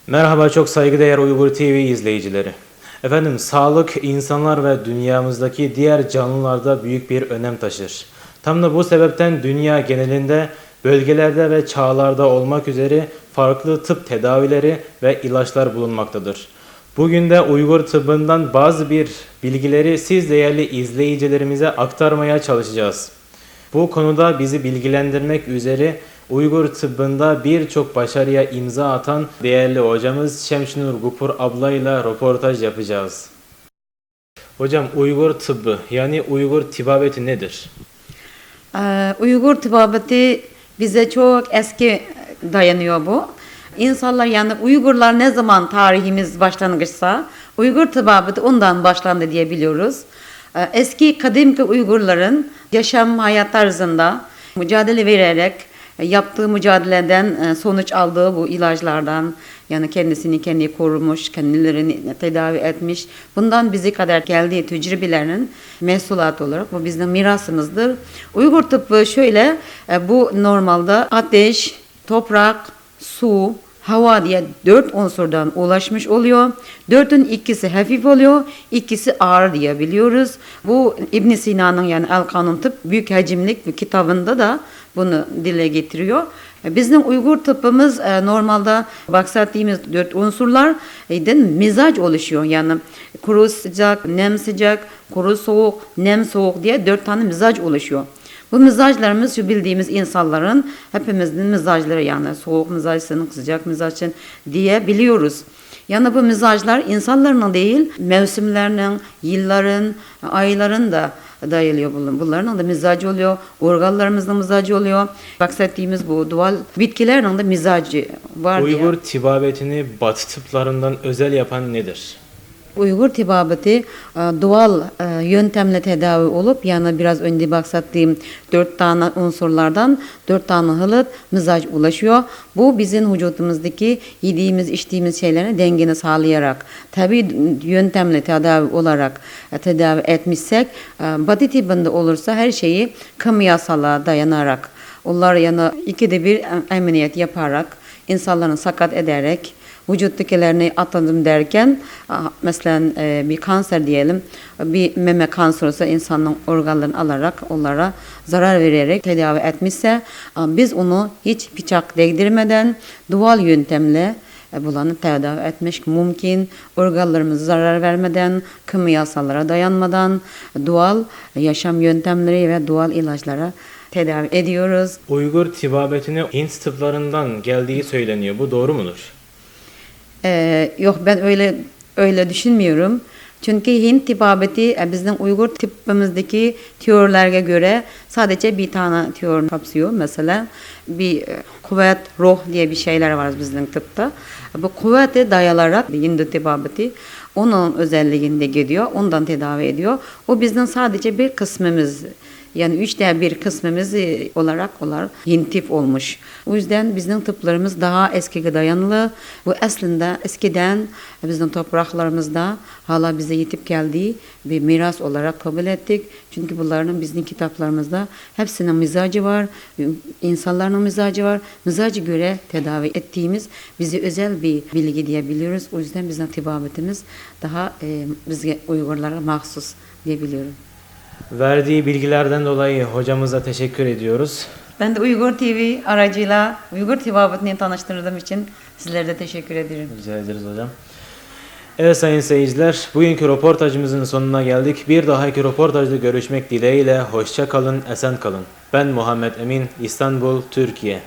Merhaba çok saygıdeğer Uygur TV izleyicileri. Efendim sağlık insanlar ve dünyamızdaki diğer canlılarda büyük bir önem taşır. Tam da bu sebepten dünya genelinde bölgelerde ve çağlarda olmak üzere farklı tıp tedavileri ve ilaçlar bulunmaktadır. Bugün de Uygur tıbbından bazı bilgileri siz değerli izleyicilerimize aktarmaya çalışacağız. Bu konuda bizi bilgilendirmek üzere Uygur tıbbında birçok başarıya imza atan değerli hocamız Şemşinur Gupur ablayla röportaj yapacağız. Hocam Uygur tıbbı yani Uygur tıbbabeti nedir? Uygur tıbbabeti bize çok eski dayanıyor bu. İnsanlar yani Uygurlar ne zaman tarihimiz başlangıçsa Uygur tıbbabeti ondan başlandı diye biliyoruz. Eski kadimki Uygurların yaşam hayat tarzında mücadele vererek yaptığı mücadeleden sonuç aldığı bu ilaçlardan yani kendisini kendi korumuş, kendilerini tedavi etmiş. Bundan bize kadar geldiği tecrübelerin mahsulatı olarak bu bizim mirasımızdır. Uygur tıbbı şöyle, bu normalde ateş, toprak, su, hava diye 4 unsurdan ulaşmış oluyor. 4'ün ikisi hafif oluyor, ikisi ağır diye biliyoruz. Bu İbn Sina'nın yani El Kanun Tıp büyük hacimlik bir kitabında da bunu dile getiriyor. Bizim Uygur tıbbımız normalde bahsettiğimiz 4 unsurlardan mizaç oluşuyor. Yani kuru sıcak, nem sıcak, kuru soğuk, nem soğuk diye 4 tane mizaç oluşuyor. Bu mizaçlarımız şu bildiğimiz insanların hepimizin mizaçları yani soğuk mizaçsın, sıcak mizaçsın diye biliyoruz. Yani bu mizaçlar insanların değil mevsimlerinin, yılların, ayların da dayılıyor bunların da mizacı oluyor, organlarımızda mizacı oluyor. Bahsettiğimiz bu doğal bitkilerin de mizacı var diye. Uygur tıbbabetini Batı tıplarından özel yapan nedir? Uygur tıbbabeti doğal yöntemle tedavi olup yani biraz önce bahsettiğim 4 tane unsurlardan 4 tane hılat mizaç ulaşıyor. Bu bizim vücudumuzdaki yediğimiz içtiğimiz şeylerin dengeni sağlayarak tabi yöntemle tedavi olarak tedavi etmişsek Batı tıbbında olursa her şeyi kimyasala dayanarak onlar yani ikide bir ameliyat yaparak insanların sakat ederek vücuttakilerini atladım derken mesela bir kanser diyelim bir meme kanseri olsa insanın organlarını alarak onlara zarar vererek tedavi etmişse biz onu hiç bıçak değdirmeden doğal yöntemle bulanı tedavi etmek mümkün. Organlarımıza zarar vermeden, kimyasallara dayanmadan doğal yaşam yöntemleri ve doğal ilaçlara tedavi ediyoruz. Uygur tıbbabetini Hint tıplarından geldiği söyleniyor. Bu doğru mudur? Yok ben öyle düşünmüyorum. Çünkü Hint tıbbabeti bizim Uygur tıbbımızdaki teorilere göre sadece bir tane teori kapsıyor. Mesela bir kuvvet, ruh diye bir şeyler var bizim tıpta. Bu kuvvete dayalarak Hint tıbbabeti onun özelliğinde gidiyor. Ondan tedavi ediyor. O bizden sadece bir kısmımız. Yani 1/3 kısmımız olarak Hint tıp olmuş. O yüzden bizim tıplarımız daha eskiye dayanılı. Bu aslında eskiden bizim topraklarımızda hala bize yetip geldiği bir miras olarak kabul ettik. Çünkü bunların bizim kitaplarımızda hepsinin mizacı var, insanların mizacı var. Mizacı göre tedavi ettiğimiz bize özel bir bilgi diyebiliyoruz. O yüzden bizim tıbbabetimiz daha bize Uygurlara mahsus diyebiliyorum. Verdiği bilgilerden dolayı hocamıza teşekkür ediyoruz. Ben de Uygur TV aracıyla Uygur tıbbabetini tanıştırdığım için sizlere de teşekkür ederim. Rica ederiz hocam. Evet sayın seyirciler, bugünkü röportajımızın sonuna geldik. Bir dahaki röportajda görüşmek dileğiyle hoşça kalın, esen kalın. Ben Muhammed Emin, İstanbul, Türkiye.